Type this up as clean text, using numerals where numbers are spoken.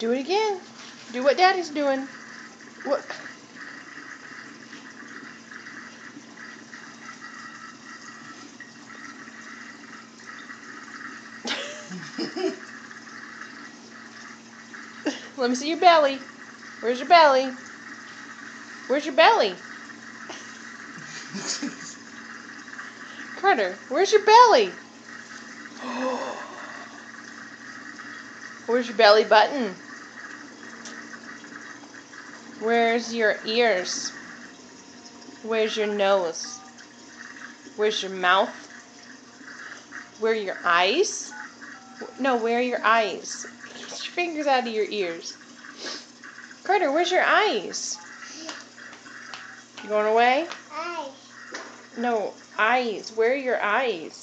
Do it again. Do what Daddy's doing. What? Let me see your belly. Where's your belly? Where's your belly? Carter, where's your belly? Where's your belly button? Where's your ears? Where's your nose? Where's your mouth? Where are your eyes? No, where are your eyes? Get your fingers out of your ears. Carter, where's your eyes? You going away? Eyes. No, eyes. Where are your eyes?